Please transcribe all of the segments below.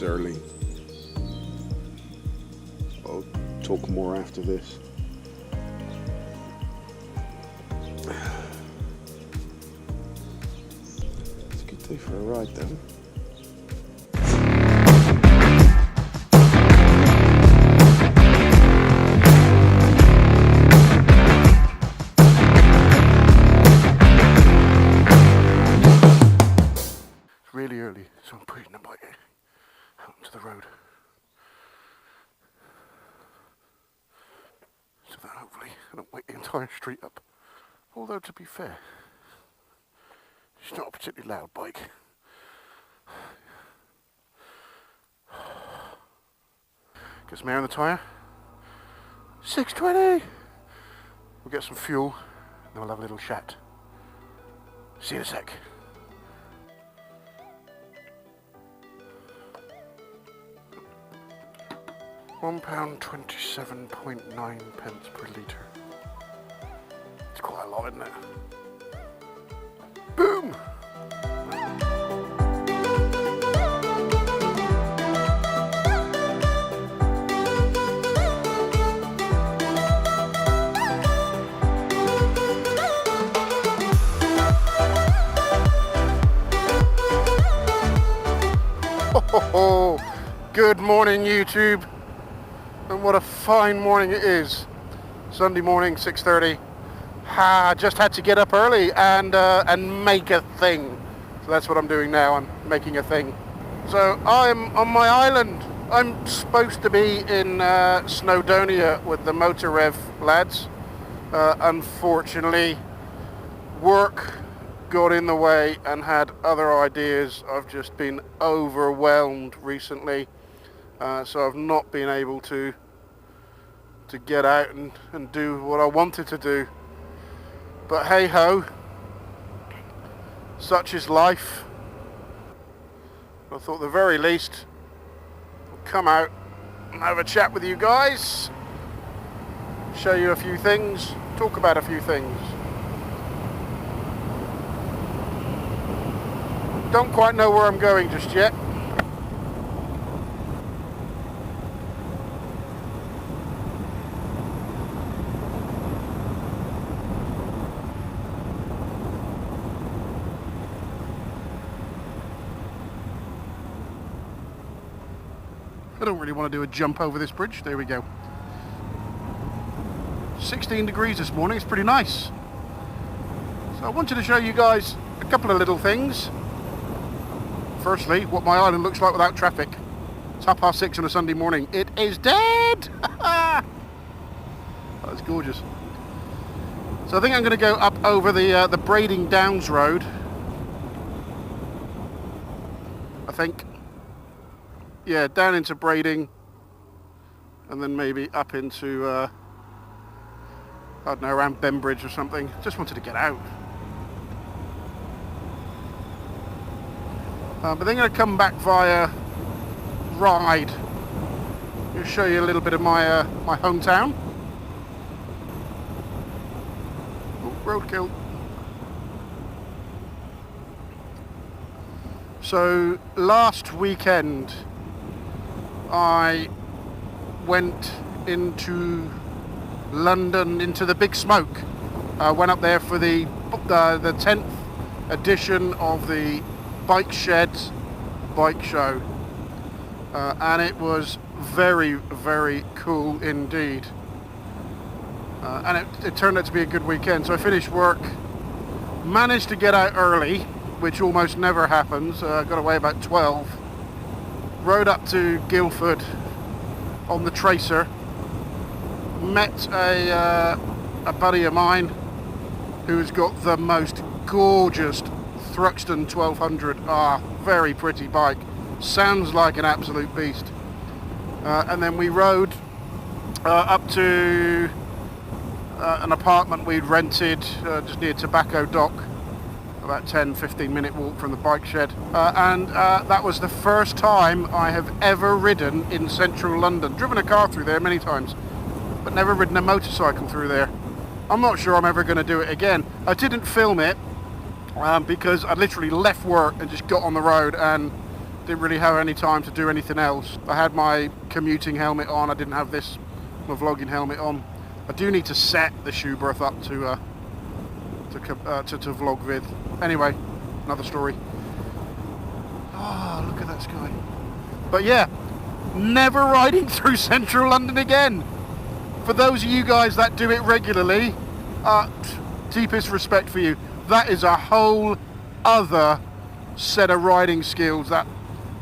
it's early. I'll talk more after this. It's a good day for a ride though. Really early, so I'm putting the bike out onto the road, so that hopefully I don't wake the entire street up. Although to be fair, it's not a particularly loud bike. Get some air in the tyre. 620. We'll get some fuel, and then we'll have a little chat. See you in a sec. £1.27.9 per litre. It's quite a lot, isn't it? Boom! Oh, good morning, YouTube. And what a fine morning it is. Sunday morning, 6:30. Just had to get up early and make a thing. So that's what I'm doing now. I'm making a thing. So I'm on my island. I'm supposed to be in Snowdonia with the Motor Rev lads. Unfortunately, work got in the way and had other ideas. I've just been overwhelmed recently. So I've not been able to get out and do what I wanted to do. But hey ho, such is life. I thought at the very least I'll come out and have a chat with you guys, show you a few things, talk about a few things. Don't quite know where I'm going just yet. I don't really want to do a jump over this bridge. There we go. 16 degrees this morning. It's pretty nice. So I wanted to show you guys a couple of little things. Firstly, what my island looks like without traffic. It's 6:30 on a Sunday morning. It is dead! That's gorgeous. So I think I'm going to go up over the Brading Downs Road. I think. Yeah, down into Brading, and then maybe up into, I don't know, around Bembridge or something. Just wanted to get out. But then I'm going to come back via Ryde. I'll show you a little bit of my my hometown. Oh, roadkill. So last weekend I went into London, into the Big Smoke. Went up there for the 10th edition of the Bike Sheds bike show, and it was very, very cool indeed. And it turned out to be a good weekend. So I finished work, managed to get out early, which almost never happens. Got away about 12. Rode up to Guildford on the Tracer. Met a buddy of mine who's got the most gorgeous Thruxton 1200. Very pretty bike. Sounds like an absolute beast. And then we rode up to an apartment we'd rented just near Tobacco Dock. About 10-15 minute walk from the bike shed, and that was the first time I have ever ridden in central London. Driven a car through there many times, but never ridden a motorcycle through there. I'm not sure I'm ever going to do it again. I didn't film it because I literally left work and just got on the road and didn't really have any time to do anything else. I had my commuting helmet on. I didn't have my vlogging helmet on. I do need to set the shoe berth up to vlog with. Anyway, another story. Oh, look at that sky. But yeah, never riding through central London again. For those of you guys that do it regularly, deepest respect for you. That is a whole other set of riding skills that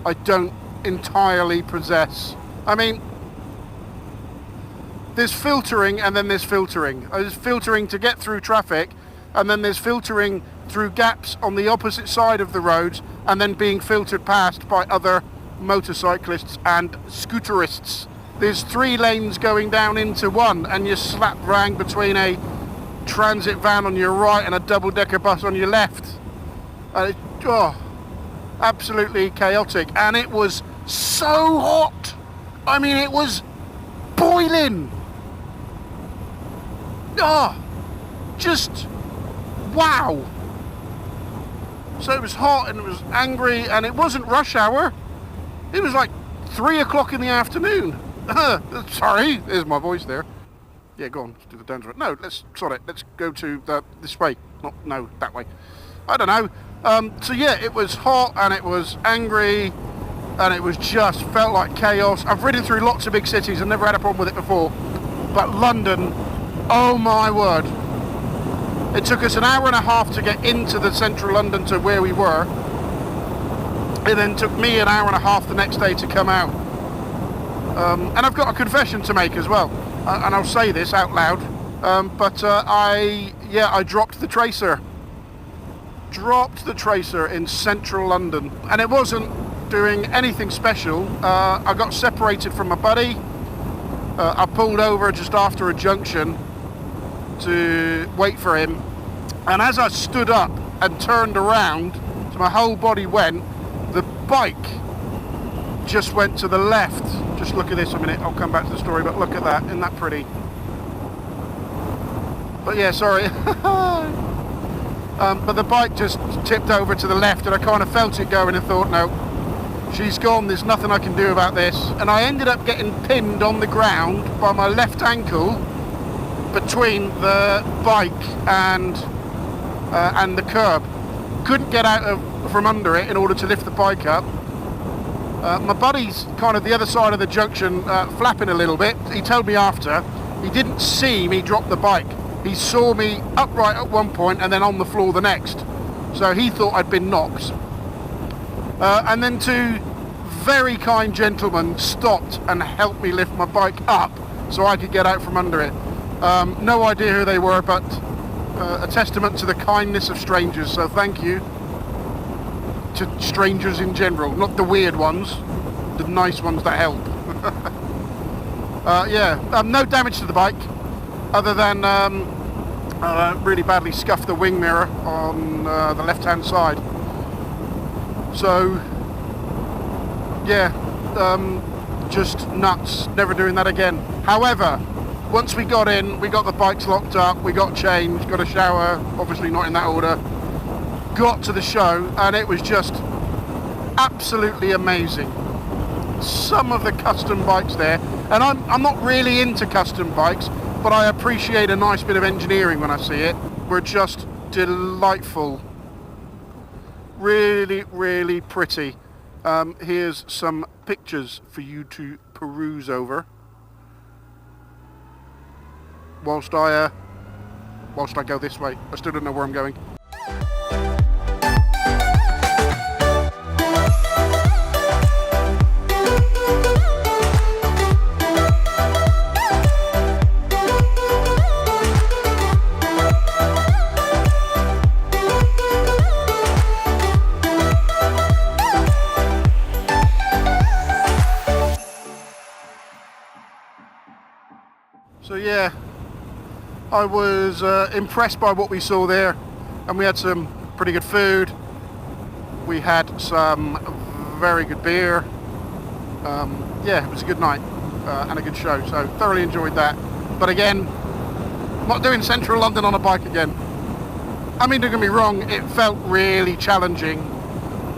I don't entirely possess. I mean, there's filtering and then there's filtering. There's filtering to get through traffic, and then there's filtering through gaps on the opposite side of the roads, and then being filtered past by other motorcyclists and scooterists. There's 3 lanes going down into one, and you're slap bang between a transit van on your right and a double-decker bus on your left. Absolutely chaotic. And it was so hot. I mean, it was boiling. Just wow. So it was hot and it was angry, and it wasn't rush hour. It was like 3 o'clock in the afternoon. Sorry, there's my voice there. Yeah, go on, let's do the downstream. No, let's go to this way. No, that way. I don't know. So yeah, it was hot and it was angry, and it was just felt like chaos. I've ridden through lots of big cities and never had a problem with it before, but London, oh my word. It took us an hour and a half to get into the central London to where we were. It then took me an hour and a half the next day to come out. And I've got a confession to make as well, and I'll say this out loud, but I dropped the Tracer. Dropped the Tracer in central London, and it wasn't doing anything special. I got separated from my buddy. I pulled over just after a junction to wait for him, and as I stood up and turned around, so my whole body went, the bike just went to the left. Just look at this a minute, I'll come back to the story, but look at that, isn't that pretty? But yeah, sorry. But the bike just tipped over to the left, and I kind of felt it going and thought, no, she's gone, there's nothing I can do about this. And I ended up getting pinned on the ground by my left ankle between the bike and the curb. Couldn't get out from under it in order to lift the bike up. My buddy's kind of the other side of the junction, flapping a little bit. He told me after, he didn't see me drop the bike. He saw me upright at one point and then on the floor the next. So he thought I'd been Knox. And then 2 very kind gentlemen stopped and helped me lift my bike up so I could get out from under it. No idea who they were, but a testament to the kindness of strangers, so thank you to strangers in general, not the weird ones, the nice ones that help. No damage to the bike, other than really badly scuffed the wing mirror on the left hand side. So yeah, just nuts, never doing that again. However, once we got in, we got the bikes locked up, we got changed, got a shower, obviously not in that order, got to the show, and it was just absolutely amazing. Some of the custom bikes there, and I'm not really into custom bikes, but I appreciate a nice bit of engineering when I see it, were just delightful. Really, really pretty. Here's some pictures for you to peruse over whilst I go this way. I still don't know where I'm going. So yeah, I was impressed by what we saw there, and we had some pretty good food. We had some very good beer. Yeah, it was a good night and a good show, so thoroughly enjoyed that. But again, not doing central London on a bike again. I mean, don't get me wrong, it felt really challenging,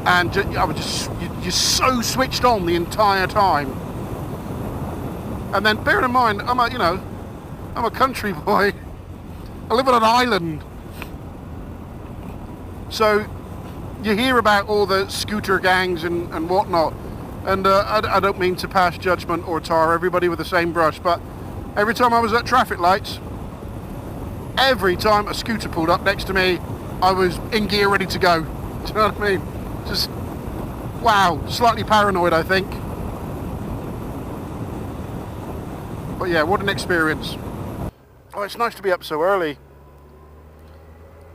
and I was you're so switched on the entire time. And then bear in mind, I'm a country boy. I live on an island, so you hear about all the scooter gangs and whatnot. And I don't mean to pass judgment or tar everybody with the same brush, but every time I was at traffic lights, every time a scooter pulled up next to me, I was in gear ready to go. Do you know what I mean? Just, wow, slightly paranoid, I think. But yeah, what an experience. Oh, it's nice to be up so early.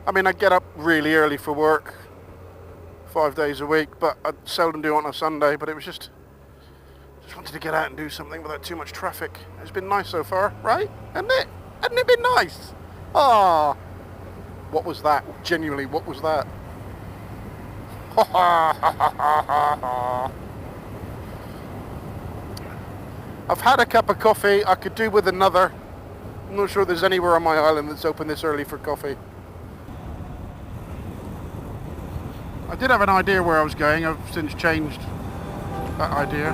I mean, I get up really early for work, 5 days a week, but I seldom do it on a Sunday, but it was just wanted to get out and do something without too much traffic. It's been nice so far, right? Hasn't it? Hasn't it been nice? Ah, what was that? Genuinely, what was that? I've had a cup of coffee. I could do with another. I'm not sure there's anywhere on my island that's open this early for coffee. I did have an idea where I was going. I've since changed that idea.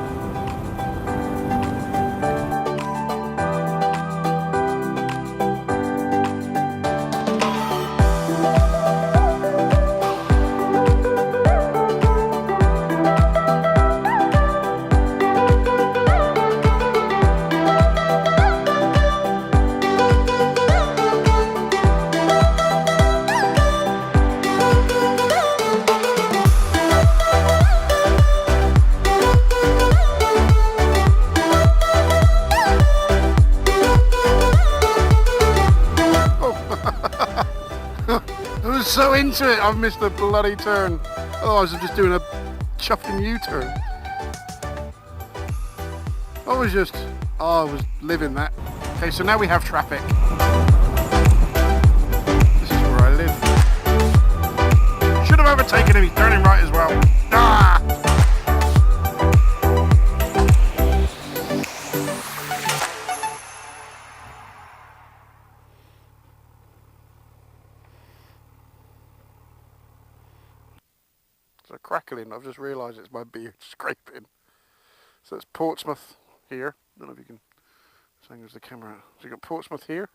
So into it, I've missed a bloody turn. Otherwise I'm just doing a chuffing U-turn. I was living that. Okay, so now we have traffic. This is where I live. Should have overtaken him, he's turning right as well. Ah! Crackling, I've just realised it's my beard scraping. So it's Portsmouth here. I don't know if you can so there's the camera. So you got Portsmouth here.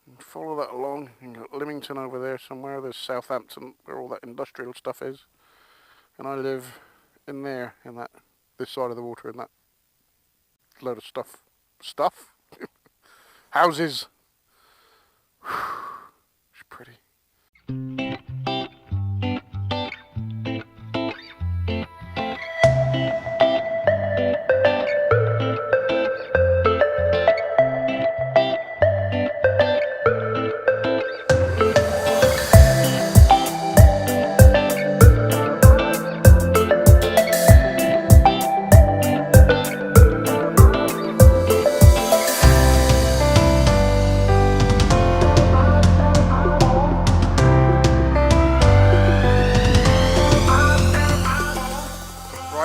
And follow that along. You got Lymington over there somewhere. There's Southampton where all that industrial stuff is. And I live in there, in that this side of the water, in that load of stuff. Houses. It's pretty.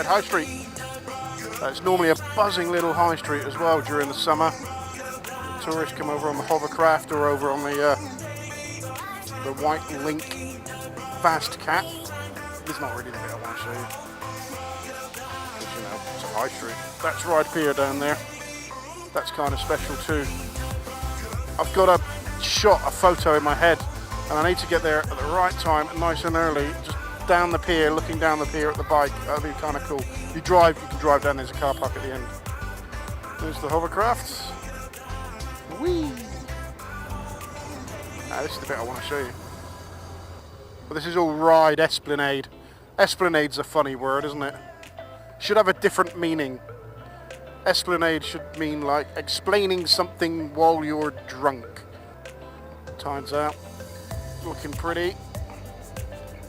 High Street. It's normally a buzzing little high street as well during the summer. Tourists come over on the hovercraft or over on the White Link Fast Cat. This is not really the bit I want to show you. Because, you know, it's a high street. That's Ryde Pier down there. That's kind of special too. I've got a photo in my head, and I need to get there at the right time, nice and early. Just down the pier, looking down the pier at the bike. That'd be kind of cool. If you drive, you can drive down. There's a car park at the end. There's the hovercrafts. Whee! Now this is the bit I want to show you. But this is all Ryde Esplanade. Esplanade's a funny word, isn't it? Should have a different meaning. Esplanade should mean like explaining something while you're drunk. Time's out. Looking pretty.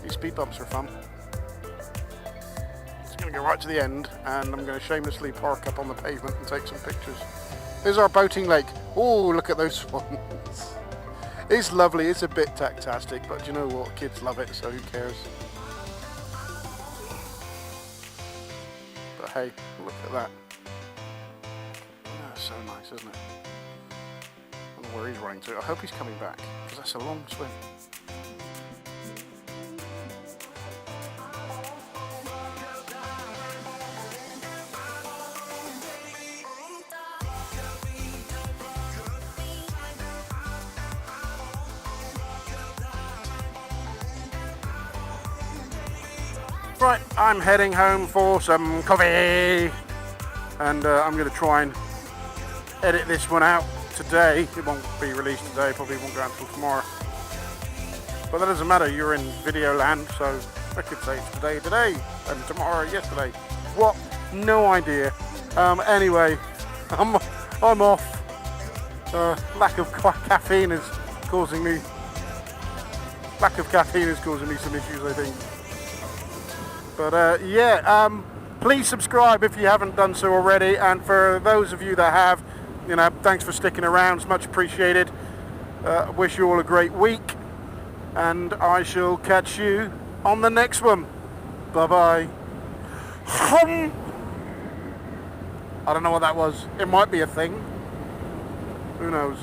These speed bumps are fun. It's going to go right to the end, and I'm going to shamelessly park up on the pavement and take some pictures. Here's our boating lake. Oh, look at those swans. It's lovely. It's a bit tactastic, but you know what? Kids love it, so who cares? But hey, look at that. Oh, so nice, isn't it? I don't know where he's running to. I hope he's coming back, because that's a long swim. Right, I'm heading home for some coffee, and I'm going to try and edit this one out today. It won't be released today, probably won't go out until tomorrow. But that doesn't matter, you're in video land, so I could say it's today, and tomorrow, yesterday. What? No idea. Anyway, I'm off. Lack of caffeine is causing me some issues, I think. But yeah, please subscribe if you haven't done so already, and for those of you that have, you know, thanks for sticking around, it's much appreciated. Wish you all a great week, and I shall catch you on the next one. Bye bye. I don't know what that was. It might be a thing. Who knows?